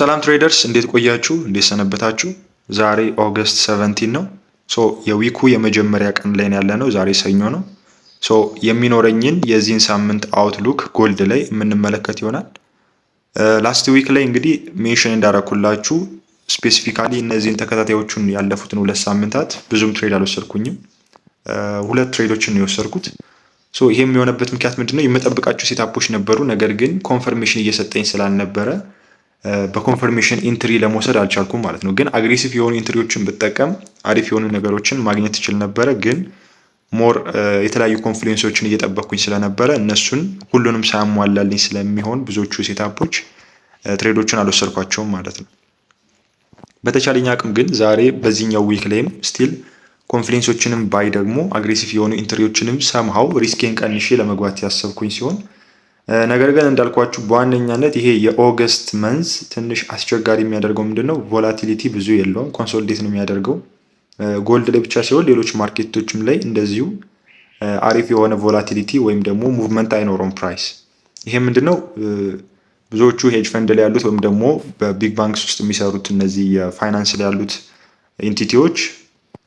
ሰላም ትሬደርስ እንዴት ቆያችሁ? እንዴት ሰነበታችሁ? ዛሬ ኦገስት 17 ነው። የዊኩ የመጀመሪያ ቀን ላይ ያለ ነው። ዛሬ ሰኞ ነው። የሚኖረኝን የዚህን ሳምንት አውትሉክ ጎልድ ላይ የምንመለከት ይሆናል። ላስት ዊክ ላይ እንግዲህ ሜንሽን እንዳረኩላችሁ ስፔሲፊካሊ እነዚህን ተከታታዮቹን ያለፉትን 2 ሳምንታት ብዙም ትሬድ አልወሰድኩኝም። 2 ትሬዶችን ነው የወሰድኩት። ይሄ የሚሆነበት ምክንያት ምንድነው? የምጠብቃቸው ሴታፖች ነበሩ፣ ነገር ግን ኮንፈርሜሽን እየሰጠኝ ስላልነበረ በኮንፈርሜሽን ኢንትሪ ለመውሰድ አልቻልኩም ማለት ነው። ግን አግሬሲቭ የሆኑ ኢንትሪዎችን ብጠቀም አሪፍ የሆኑ ነገሮችን ማግኘት ትችል ነበረ። ግን ሞር የተለያዩ ኮንፍሉዌንሶችን እየጠበቅኩኝ ስለነበረ እነሱን ሁሉንም ሳያሟላልኝ ስለሚሆን ብዙዎቹ ሴታፖች ትሬዶችን አልወሰድኳቸውም ማለት ነው። በተቻለኝ አቅም ግን ዛሬ በዚህኛው ዊክ ላይም ስቲል ኮንፍሉዌንሶችንም ባይ ደግሞ አግሬሲቭ የሆኑ ኢንትሪዎችንም ሰምሃው ሪስኬን ቀንሼ ለመግባት ያሰብኩኝ ሲሆን ነገር ግን እንዳልኳችሁ በዋነኛነት ይሄ የኦገስት መንዝ ትንሽ አስቸጋሪ የሚያደርገው ምንድነው? ቮላቲሊቲ ብዙ የለውም። ኮንሶሊዴት ነው የሚያደርገው። ጎልድ ላይ ብቻ ሲሆን ሌሎች ማርኬቶችም ላይ እንደዚሁ አሪፍ የሆነ ቮላቲሊቲ ወይም ደግሞ ሙቭመንት አይኖረውም ፕራይስ። ይሄ ምንድነው? ብዙዎቹ ሄጅ ፈንድ ላይ ያሉት ወይም ደግሞ በቢግ ባንክስ ውስጥ የሚሰሩት እነዚህ የፋይናንስ ላይ ያሉት ኢንቲቲዎች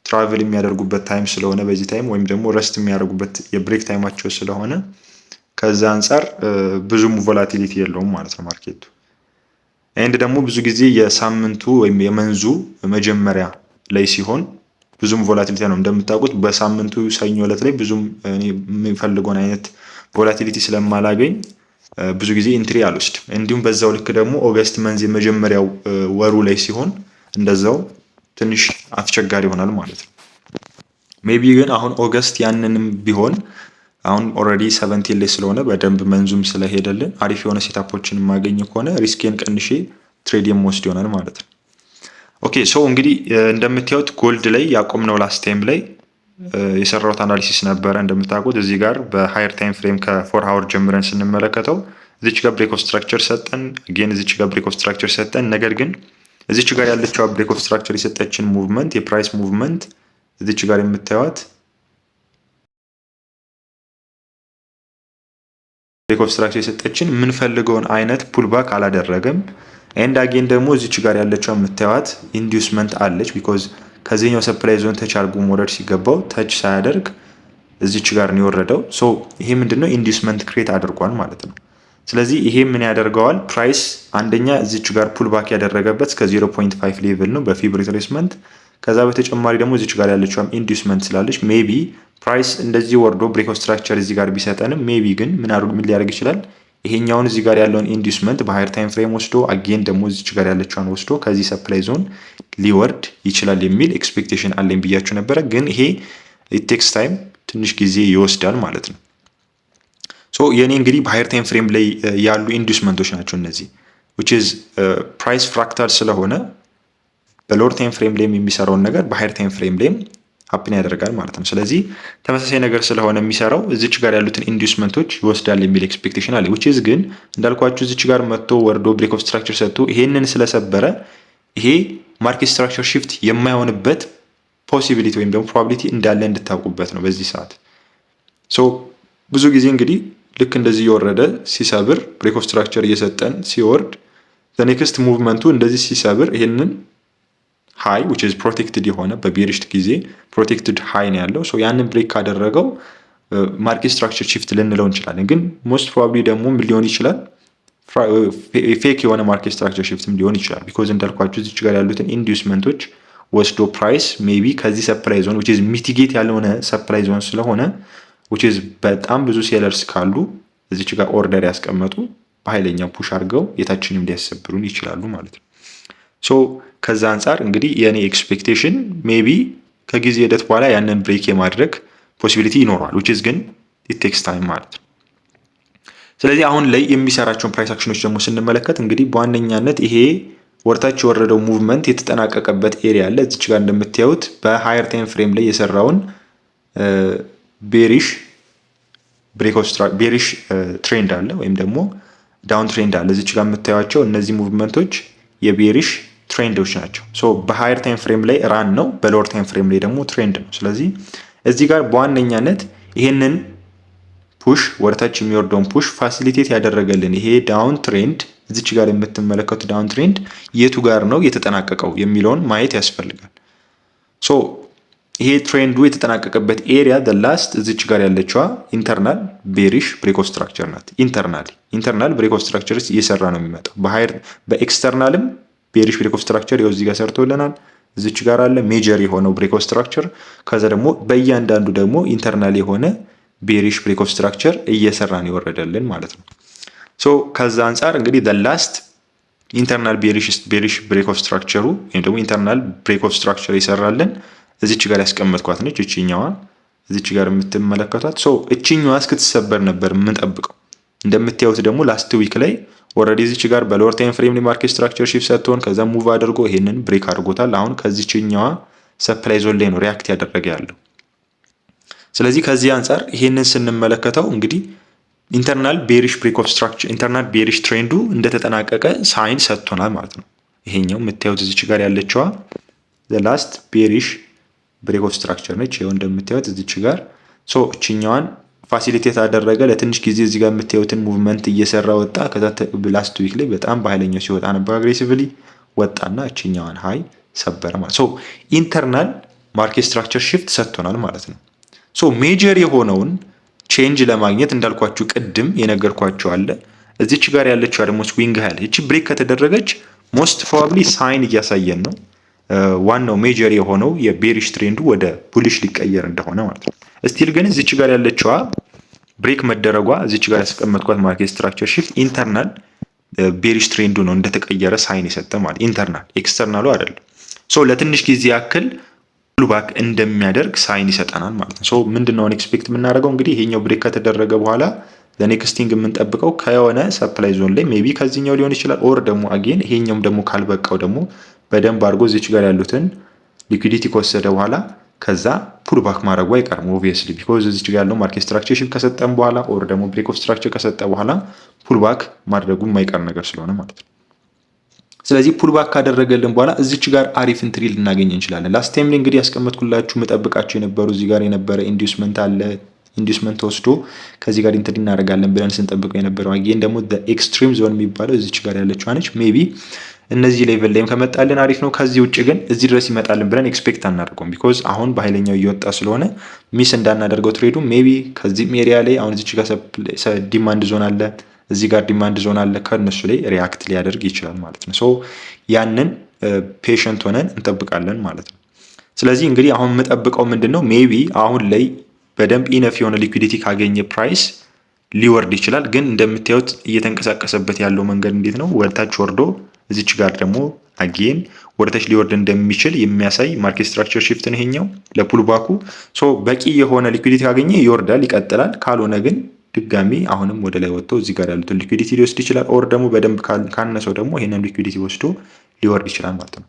ትራቨል የሚያደርጉበት ታይም ስለሆነ በዚህ ታይም ወይም ደግሞ ረስት የሚያደርጉበት የብሬክ ታይማቸው ስለሆነ ከዛ አንፃር ብዙም ቮላቲሊቲ የለውም ማለት ነው ማርኬቱ። ኤንድ ደግሞ ብዙ ጊዜ የሳምንቱ ወይም የመንዙ መጀመሪያ ላይ ሲሆን ብዙም ቮላቲሊቲ ነው። እንደምታውቁት በሳምንቱ ሰኞ ዕለት ላይ ብዙም እኔ የምፈልገውን አይነት ቮላቲሊቲ ስለማላገኝ ብዙ ጊዜ ኢንትሪ አልወስድም። እንዲሁም በዛው ልክ ደግሞ ኦገስት መንዝ የመጀመሪያው ወሩ ላይ ሲሆን እንደዛው ትንሽ አስቸጋሪ ይሆናል ማለት ነው። ሜቢ ግን አሁን ኦገስት ያንንም ቢሆን አሁን ኦልሬዲ 17 ላይ ስለሆነ በደንብ መንዙም ስለሄደልን አሪፍ የሆነ ሴታፖችን የማገኝ ከሆነ ሪስኬን ቀንሼ ትሬድ የምወስድ ይሆናል ማለት ነው። ኦኬ እንግዲህ እንደምታዩት ጎልድ ላይ ያቆምነው ላስት ታይም ላይ የሰራሁት አናሊሲስ ነበረ። እንደምታውቁት እዚህ ጋር በሃየር ታይም ፍሬም ከ4 አወር ጀምረን ስንመለከተው እዚች ጋር ብሬክ ኦፍ ስትራክቸር ሰጠን፣ አጌን እዚች ጋር ብሬክ ኦፍ ስትራክቸር ሰጠን። ነገር ግን እዚች ጋር ያለችው ብሬክ ኦፍ ስትራክቸር የሰጠችን ሙቭመንት የፕራይስ ሙቭመንት እዚች ጋር የምታዩት ብሬክ ኦፍ ስትራክቸር የሰጠችን የምንፈልገውን አይነት ፑልባክ አላደረገም። ኤንድ አጌን ደግሞ እዚች ጋር ያለችው የምታዩት ኢንዲዩስመንት አለች። ቢኮዝ ከዚህኛው ሰፕላይ ዞን ተች አድርጎ መውረድ ሲገባው ተች ሳያደርግ እዚች ጋር ነው የወረደው። ይሄ ምንድነው? ኢንዲዩስመንት ክሬት አድርጓል ማለት ነው። ስለዚህ ይሄ ምን ያደርገዋል? ፕራይስ አንደኛ እዚች ጋር ፑልባክ ያደረገበት እስከ 0.5 ሌቭል ነው በፊብ ሪትሬስመንት። ከዛ በተጨማሪ ደግሞ እዚች ጋር ያለችው ኢንዲዩስመንት ስላለች ሜቢ ፕራይስ እንደዚህ ወርዶ ብሬክ ኦፍ ስትራክቸር እዚህ ጋር ቢሰጠንም ሜቢ ግን ምን ሊያደርግ ይችላል? ይሄኛውን እዚህ ጋር ያለውን ኢንዲዩስመንት በሃየር ታይም ፍሬም ወስዶ አጌን ደግሞ እዚች ጋር ያለችውን ወስዶ ከዚህ ሰፕላይ ዞን ሊወርድ ይችላል የሚል ኤክስፔክቴሽን አለኝ ብያችሁ ነበረ። ግን ይሄ ቴክስ ታይም ትንሽ ጊዜ ይወስዳል ማለት ነው። የኔ እንግዲህ በሃየር ታይም ፍሬም ላይ ያሉ ኢንዲዩስመንቶች ናቸው እነዚህ which is ፕራይስ ፍራክታል ስለሆነ በሎወር ታይም ፍሬም ላይ የሚሰራውን ነገር በሃየር ታይም ፍሬም ላይ ሀፕን ያደርጋል ማለት ነው። ስለዚህ ተመሳሳይ ነገር ስለሆነ የሚሰራው እዚች ጋር ያሉትን ኢንዲዩስመንቶች ይወስዳል የሚል ኤክስፔክቴሽን አለ። which is ግን እንዳልኳችሁ እዚች ጋር መጥቶ ወርዶ ብሬክ ኦፍ ስትራክቸር ሰጥቶ ይሄንን ስለሰበረ ይሄ ማርኬት ስትራክቸር ሺፍት የማይሆንበት ፖሲቢሊቲ ወይም ደግሞ ፕሮባቢሊቲ እንዳለ እንድታውቁበት ነው በዚህ ሰዓት። ብዙ ጊዜ እንግዲህ ልክ እንደዚህ የወረደ ሲሰብር ብሬክ ኦፍ ስትራክቸር እየሰጠን ሲወርድ ኔክስት ሙቭመንቱ እንደዚህ ሲሰብር ይሄንን ሃይ which is protected የሆነ በቤሪሽ ጊዜ protected ሃይ ነው ያለው። ያንን ብሬክ ካደረገው ማርኬት ስትራክቸር shift ልንለው እንችላለን። ግን most probably ደግሞ ምን ሊሆን ይችላል? ፌክ የሆነ ማርኬት ስትራክቸር shiftም ሊሆን ይችላል። because እንዳልኳችሁ እዚች ጋር ያሉትን ኢንዲዩስመንቶች ወስዶ ፕራይስ ሜቢ ከዚህ ሰፕላይ ዞን which is mitigate ያልሆነ ሰፕላይ ዞን ስለሆነ which is በጣም ብዙ ሴለርስ ካሉ እዚች ጋር ኦርደር ያስቀመጡ በኃይለኛ ፑሽ አድርገው የታችንም ሊያሰብሩን ይችላሉ ማለት ነው። ከዛ አንፃር እንግዲህ የኔ ኤክስፔክቴሽን ሜቢ ከጊዜ ሂደት በኋላ ያንን ብሬክ የማድረግ ፖሲቢሊቲ ይኖረዋል which is ግን it takes time ማለት ነው። ስለዚህ አሁን ላይ የሚሰራቸውን ፕራይስ አክሽኖች ደግሞ ስንመለከት እንግዲህ በዋነኛነት ይሄ ወርታች የወረደው ሙቭመንት የተጠናቀቀበት ኤሪያ አለ። እዚች ጋር እንደምታዩት በሃየር ታይም ፍሬም ላይ የሰራውን ቤሪሽ ብሬክ ኦፍ ስትራክቸር ቤሪሽ ትሬንድ አለ ወይም ደግሞ ዳውን ትሬንድ አለ። እዚች ጋር የምታዩቸው እነዚህ ሙቭመንቶች የቤሪሽ ትሬንዶች ናቸው። በሃየር ታይም ፍሬም ላይ ራን ነው፣ በሎወር ታይም ፍሬም ላይ ደግሞ ትሬንድ ነው። ስለዚህ እዚህ ጋር በዋነኛነት ይሄንን ፑሽ ወደታች የሚወርደውን ፑሽ ፋሲሊቴት ያደረገልን ይሄ ዳውን ትሬንድ እዚች ጋር የምትመለከቱት ዳውን ትሬንድ የቱ ጋር ነው የተጠናቀቀው የሚለውን ማየት ያስፈልጋል። ሶ ይሄ ትሬንዱ የተጠናቀቀበት ኤሪያ ላስት እዚች ጋር ያለችዋ ኢንተርናል ቤሪሽ ብሬክ ኦፍ ስትራክቸር ናት። ኢንተርናል ብሬክ ኦፍ ስትራክቸር እየሰራ ነው የሚመጣው። በኤክስተርናልም ቤሪሽ ብሬክ ኦፍ ስትራክቸር ይኸው እዚህ ጋር ሰርቶልናል። እዚች ጋር አለ ሜጀር የሆነው ብሬክ ኦፍ ስትራክቸር። ከዛ ደግሞ በእያንዳንዱ ደግሞ ኢንተርናል የሆነ ቤሪሽ ብሬክ ኦፍ ስትራክቸር እየሰራን ይወረደልን ማለት ነው። ሶ ከዛ አንጻር እንግዲህ ላስት ኢንተርናል ቤሪሽ ብሬክ ኦፍ ስትራክቸሩ ወይም ደግሞ ኢንተርናል ብሬክ ኦፍ ስትራክቸር ይሰራልን እዚች ጋር ያስቀመጥኳት ነች። እቺኛዋ እዚች ጋር የምትመለከቷት ሶ እቺኛዋ እስክትሰበር ነበር የምንጠብቀው። እንደምታዩት ደግሞ ላስት ዊክ ላይ ኦልሬዲ እዚች ጋር በሎወር ታይም ፍሬም ላይ ማርኬት ስትራክቸር ሺፍት ሰጥቶን ከዛ ሙቭ አድርጎ ይሄንን ብሬክ አድርጎታል። አሁን ከዚችኛዋ ሰፕላይ ዞን ላይ ነው ሪያክት ያደረገ ያለው። ስለዚህ ከዚህ አንጻር ይሄንን ስንመለከተው እንግዲህ ኢንተርናል ቤሪሽ ብሬክ ኦፍ ስትራክቸር ኢንተርናል ቤሪሽ ትሬንዱ እንደተጠናቀቀ ሳይን ሰጥቶናል ማለት ነው። ይሄኛው የምታዩት እዚች ጋር ያለችዋ ላስት ቤሪሽ ብሬክ ኦፍ ስትራክቸር ነች። ይኸው እንደምታዩት እዚች ጋር ሶ እችኛዋን ፋሲሊቴት አደረገ ለትንሽ ጊዜ እዚህ ጋር የምታዩትን ሙቭመንት እየሰራ ወጣ። ከዛ ላስት ዊክ ላይ በጣም በኃይለኛው ሲወጣ ነበር አግሬሲቭሊ ወጣና እችኛዋን ሃይ ሰበረ ማለት ሶ ኢንተርናል ማርኬት ስትራክቸር ሽፍት ሰጥቶናል ማለት ነው። ሶ ሜጀር የሆነውን ቼንጅ ለማግኘት እንዳልኳችሁ ቅድም የነገርኳችሁ አለ። እዚች ጋር ያለችው ደግሞ ስዊንግ ሃይ እቺ ብሬክ ከተደረገች ሞስት ፕሮባብሊ ሳይን እያሳየን ነው ዋናው ሜጀር የሆነው የቤሪሽ ትሬንዱ ወደ ቡሊሽ ሊቀየር እንደሆነ ማለት ነው። ስቲል ግን እዚች ጋር ያለችዋ ብሬክ መደረጓ እዚች ጋር ያስቀመጥኳት ማርኬት ስትራክቸር ሽፍት ኢንተርናል ቤሪሽ ትሬንዱ ነው እንደተቀየረ ሳይን የሰጠ ማለት ኢንተርናል ኤክስተርናሉ አይደለም። ሶ ለትንሽ ጊዜ ያክል ፑልባክ እንደሚያደርግ ሳይን ይሰጠናል ማለት ነው። ሶ ምንድነው ኤክስፔክት የምናደርገው እንግዲህ ይሄኛው ብሬክ ከተደረገ በኋላ ለኔክስቲንግ የምንጠብቀው ከሆነ ሰፕላይ ዞን ላይ ሜቢ ከዚህኛው ሊሆን ይችላል ኦር ደግሞ አጌን ይሄኛውም ደግሞ ካልበቃው ደግሞ በደንብ አድርጎ እዚች ጋር ያሉትን ሊኩዊዲቲ ከወሰደ በኋላ ከዛ ፑልባክ ማድረጉ አይቀርም ኦብቪየስሊ ቢኮዝ እዚች ጋር ያለው ማርኬት ስትራክቸር ሽፍት ከሰጠን በኋላ ኦር ደግሞ ብሬክ ኦፍ ስትራክቸር ከሰጠ በኋላ ፑልባክ ማድረጉ የማይቀር ነገር ስለሆነ ማለት ነው። ስለዚህ ፑልባክ ካደረገልን በኋላ እዚች ጋር አሪፍ ኢንትሪ ልናገኝ እንችላለን። ላስት ታይም ላይ እንግዲህ ያስቀመጥኩላችሁ መጠብቃቸው የነበሩ እዚህ ጋር የነበረ ኢንዲዩስመንት አለ። ኢንዲዩስመንት ወስዶ ከዚህ ጋር ኢንትሪ እናደርጋለን ብለን ስንጠብቀው የነበረው አጌን ደግሞ ኤክስትሪም ዞን የሚባለው እዚች ጋር ያለችው ነች። ሜቢ እነዚህ ሌቭል ላይም ከመጣልን አሪፍ ነው። ከዚህ ውጭ ግን እዚህ ድረስ ይመጣልን ብለን ኤክስፔክት አናደርገውም ቢኮዝ አሁን በኃይለኛው እየወጣ ስለሆነ ሚስ እንዳናደርገው ትሬዱ ሜቢ ከዚህም ኤሪያ ላይ አሁን እዚች ጋር ዲማንድ ዞን አለ፣ እዚህ ጋር ዲማንድ ዞን አለ። ከእነሱ ላይ ሪያክት ሊያደርግ ይችላል ማለት ነው። ሶ ያንን ፔሸንት ሆነን እንጠብቃለን ማለት ነው። ስለዚህ እንግዲህ አሁን የምጠብቀው ምንድን ነው ሜቢ አሁን ላይ በደንብ ኢነፍ የሆነ ሊኩዊዲቲ ካገኘ ፕራይስ ሊወርድ ይችላል። ግን እንደምታዩት እየተንቀሳቀሰበት ያለው መንገድ እንዴት ነው? ወደታች ወርዶ እዚች ጋር ደግሞ አጌን ወደታች ሊወርድ እንደሚችል የሚያሳይ ማርኬት ስትራክቸር ሽፍት ነው ይሄኛው ለፑልባኩ። ሶ በቂ የሆነ ሊኩዊዲቲ ካገኘ ይወርዳል፣ ይቀጥላል። ካልሆነ ግን ድጋሚ አሁንም ወደ ላይ ወጥቶ እዚህ ጋር ያሉትን ሊኩዊዲቲ ሊወስድ ይችላል። ኦር ደግሞ በደንብ ካነሰው ደግሞ ይሄንን ሊኩዊዲቲ ወስዶ ሊወርድ ይችላል ማለት ነው።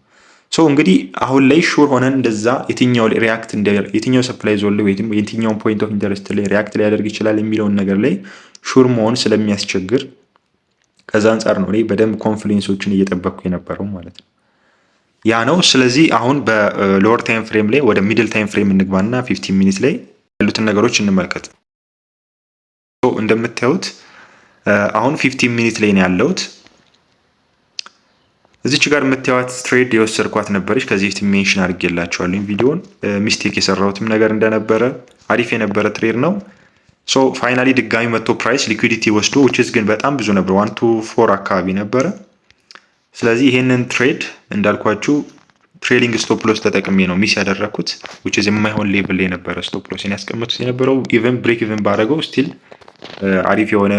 ሶ እንግዲህ አሁን ላይ ሹር ሆነን እንደዛ የትኛው ሪያክት የትኛው ሰፕላይ ዞን ላይ ወይም የትኛውን ፖይንት ኦፍ ኢንተረስት ላይ ሪያክት ሊያደርግ ይችላል የሚለውን ነገር ላይ ሹር መሆን ስለሚያስቸግር ከዛ አንጻር ነው እኔ በደንብ ኮንፍሉዌንሶችን እየጠበቅኩ የነበረው ማለት ነው። ያ ነው። ስለዚህ አሁን በሎወር ታይም ፍሬም ላይ ወደ ሚድል ታይም ፍሬም እንግባና 15 ሚኒት ላይ ያሉትን ነገሮች እንመልከት። እንደምታዩት አሁን 15 ሚኒት ላይ ነው ያለሁት። እዚች ጋር የምታዩት ትሬድ የወሰድኳት ነበረች። ከዚህ በፊት ሜንሽን አድርጌላችኋለሁ ቪዲዮን ሚስቴክ የሰራሁትም ነገር እንደነበረ አሪፍ የነበረ ትሬድ ነው። ሶ ፋይናሊ ድጋሚ መጥቶ ፕራይስ ሊኩዊዲቲ ወስዶ ዊችዝ ግን በጣም ብዙ ነበር 1 to 4 አካባቢ ነበረ። ስለዚህ ይሄንን ትሬድ እንዳልኳችሁ ትሬሊንግ ስቶፕ ሎስ ተጠቅሜ ነው ሚስ ያደረኩት ዊችዝ የማይሆን ሌቭል ላይ ነበረ ስቶፕ ሎስ ያስቀመጡት የነበረው ኢቨን ብሬክ ኢቨን ባደረገው ስቲል አሪፍ የሆነ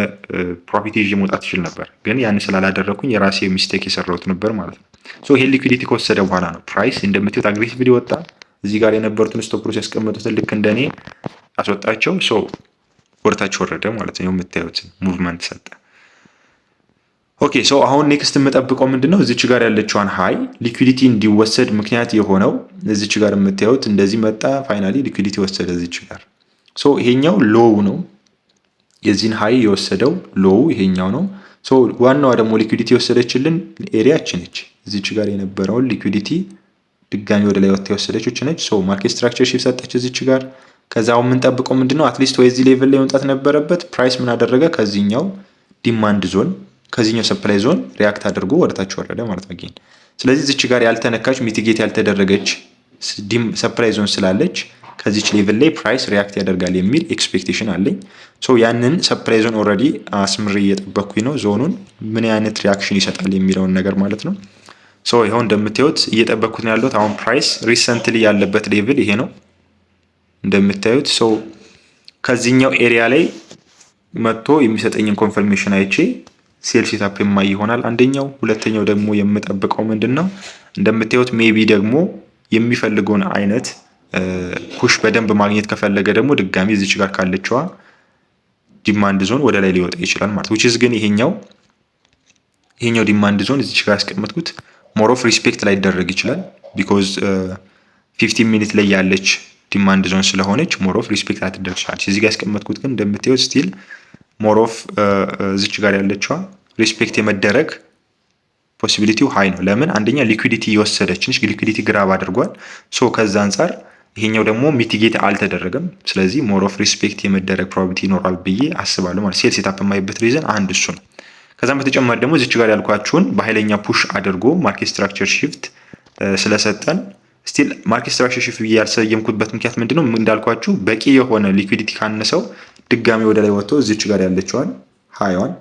ፕሮፊት ይዤ መውጣት ይችል ነበር። ግን ያን ስላላደረኩኝ የራሴ ሚስቴክ የሰራሁት ነበር ማለት ነው። ሶ ይሄ ሊኩዊዲቲ ከወሰደ በኋላ ነው ፕራይስ እንደምታዩት አግሬሲቭሊ ወጣ። እዚህ ጋር የነበሩትን ስቶፕ ሎስ ያስቀመጡትን ልክ እንደኔ አስወጣቸው። ሶ ወርታች ወረደ ማለት ነው። የምታዩት ሙቭመንት ሰጠ። ኦኬ ሶ አሁን ኔክስት የምጠብቀው ምንድነው እዚች ጋር ያለችዋን ሃይ ሊኩዊዲቲ እንዲወሰድ ምክንያት የሆነው እዚች ጋር የምታዩት እንደዚህ መጣ። ፋይናሊ ሊኩዊዲቲ ወሰደ እዚች ጋር። ሶ ይሄኛው ሎው ነው። የዚህን ሃይ የወሰደው ሎው ይሄኛው ነው። ሶ ዋናዋ ደግሞ ሊኩዊዲቲ የወሰደችልን ኤሪያችን ነች። እዚች ጋር የነበረውን ሊኩዊዲቲ ድጋሚ ወደ ላይ ወጥታ የወሰደች ነች። ሶ ማርኬት ስትራክቸር ሺፍት ሰጠች እዚች ጋር። ከዛው የምንጠብቀው ምንድነው አትሊስት ወይ እዚህ ሌቭል ላይ መምጣት ነበረበት። ፕራይስ ምን አደረገ? ከዚህኛው ዲማንድ ዞን ከዚህኛው ሰፕላይ ዞን ሪያክት አድርጎ ወደታች ወረደ ማለት ነው። ስለዚህ እዚች ጋር ያልተነካች ሚቲጌት ያልተደረገች ሰፕላይ ዞን ስላለች ከዚች ሌቭል ላይ ፕራይስ ሪያክት ያደርጋል የሚል ኤክስፔክቴሽን አለኝ። ያንን ሰፕላይ ዞን ኦልሬዲ አስምሬ እየጠበኩኝ ነው፣ ዞኑን ምን አይነት ሪያክሽን ይሰጣል የሚለውን ነገር ማለት ነው። ይኸው እንደምታዩት እየጠበኩት ነው ያለሁት። አሁን ፕራይስ ሪሰንትሊ ያለበት ሌቭል ይሄ ነው እንደምታዩት። ከዚህኛው ኤሪያ ላይ መጥቶ የሚሰጠኝን ኮንፈርሜሽን አይቼ ሴል ሴታፕ የማይ ይሆናል አንደኛው። ሁለተኛው ደግሞ የምጠብቀው ምንድን ነው እንደምታዩት ሜቢ ደግሞ የሚፈልገውን አይነት ፑሽ በደንብ ማግኘት ከፈለገ ደግሞ ድጋሚ እዚች ጋር ካለችዋ ዲማንድ ዞን ወደ ላይ ሊወጣ ይችላል ማለት which is ግን ይሄኛው ዲማንድ ዞን እዚች ጋር ያስቀመጥኩት ሞር ኦፍ ሪስፔክት ላይ ይደረግ ይችላል ቢኮዝ 15 ሚኒት ላይ ያለች ዲማንድ ዞን ስለሆነች ሞር ኦፍ ሪስፔክት አትደረግ ይችላል። እዚህ ጋር ያስቀመጥኩት ግን እንደምታዩት ስቲል ሞር ኦፍ እዚች ጋር ያለችዋ ሪስፔክት የመደረግ ፖሲቢሊቲው ሃይ ነው። ለምን አንደኛ ሊኩዊዲቲ እየወሰደች ነች፣ ሊኩዊዲቲ ግራብ አድርጓል። ከዛ አንጻር ይሄኛው ደግሞ ሚቲጌት አልተደረገም። ስለዚህ ሞር ኦፍ ሪስፔክት የመደረግ ፕሮባቢሊቲ ይኖራል ብዬ አስባለሁ ማለት ሴል ሴታፕ የማይበት ሪዝን አንድ እሱ ነው። ከዛም በተጨማሪ ደግሞ እዚች ጋር ያልኳችሁን በኃይለኛ ፑሽ አድርጎ ማርኬት ስትራክቸር ሺፍት ስለሰጠን ስቲል ማርኬት ስትራክቸር ሺፍት ብዬ ያልሰየምኩበት ምክንያት ምንድነው እንዳልኳችሁ በቂ የሆነ ሊኩዊዲቲ ካነሰው ድጋሚ ወደ ላይ ወጥቶ እዚች ጋር ያለችዋን ሃይዋን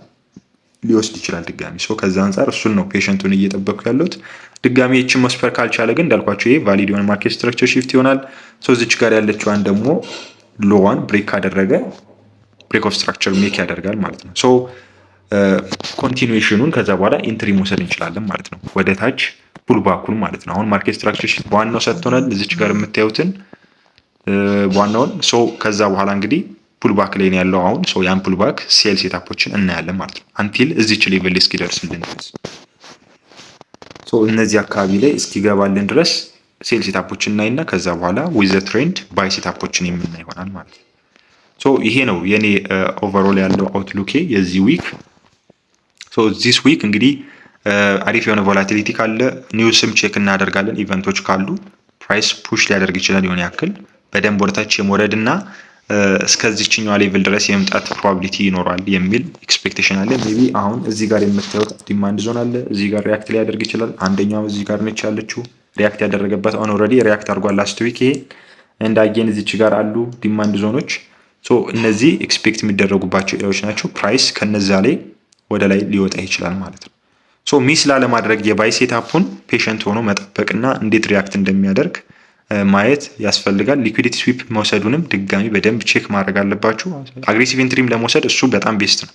ሊወስድ ይችላል ድጋሚ። ከዛ አንጻር እሱን ነው ፔሸንቱን እየጠበኩ ያለሁት። ድጋሚ እቺን መስፈር ካልቻለ ግን እንዳልኳችሁ ይሄ ቫሊድ የሆነ ማርኬት ስትራክቸር ሺፍት ይሆናል። እዚች ጋር ያለችዋን ደግሞ ሎዋን ብሬክ ካደረገ ብሬክ ኦፍ ስትራክቸር ሜክ ያደርጋል ማለት ነው። ኮንቲኒዌሽኑን ከዛ በኋላ ኢንትሪ መውሰድ እንችላለን ማለት ነው፣ ወደ ታች ፑል ባኩን ማለት ነው። አሁን ማርኬት ስትራክቸር ሺፍት በዋናው ሰጥቶናል፣ እዚች ጋር የምታዩትን ዋናውን። ከዛ በኋላ እንግዲህ ፑል ባክ ላይ ነው ያለው አሁን። ያን ፑል ባክ ሴል ሴታፖችን እናያለን ማለት ነው አንቲል እዚች ሌቭል እስኪደርስልን ድረስ። እነዚህ አካባቢ ላይ እስኪገባልን ድረስ ሴል ሴታፖችን እናይና ከዛ በኋላ ዊዝ ዘ ትሬንድ ባይ ሴታፖችን የምናይ ይሆናል ማለት ነው። ይሄ ነው የኔ ኦቨርኦል ያለው አውትሉኬ የዚህ ዊክ። ዚስ ዊክ እንግዲህ አሪፍ የሆነ ቮላቲሊቲ ካለ ኒውስም ቼክ እናደርጋለን። ኢቨንቶች ካሉ ፕራይስ ፑሽ ሊያደርግ ይችላል የሆነ ያክል በደንብ ወደታች የመውረድ እና እስከዚህኛው ሌቭል ድረስ የመምጣት ፕሮባቢሊቲ ይኖራል የሚል ኤክስፔክቴሽን አለ። ሜቢ አሁን እዚህ ጋር የምታዩት ዲማንድ ዞን አለ፣ እዚህ ጋር ሪያክት ሊያደርግ ይችላል። አንደኛው እዚህ ጋር ነች ያለችው ሪያክት ያደረገበት አሁን ኦልሬዲ ሪያክት አድርጓል ላስት ዊክ። ይሄ እንዳየን እዚች ጋር አሉ ዲማንድ ዞኖች። እነዚህ ኤክስፔክት የሚደረጉባቸው ኤሪያዎች ናቸው። ፕራይስ ከነዛ ላይ ወደ ላይ ሊወጣ ይችላል ማለት ነው። ሚስ ላለማድረግ የባይ ሴታፑን ፔሸንት ሆኖ መጠበቅና እንዴት ሪያክት እንደሚያደርግ ማየት ያስፈልጋል። ሊኩዊዲቲ ስዊፕ መውሰዱንም ድጋሚ በደንብ ቼክ ማድረግ አለባችሁ። አግሬሲቭ ኢንትሪም ለመውሰድ እሱ በጣም ቤስት ነው።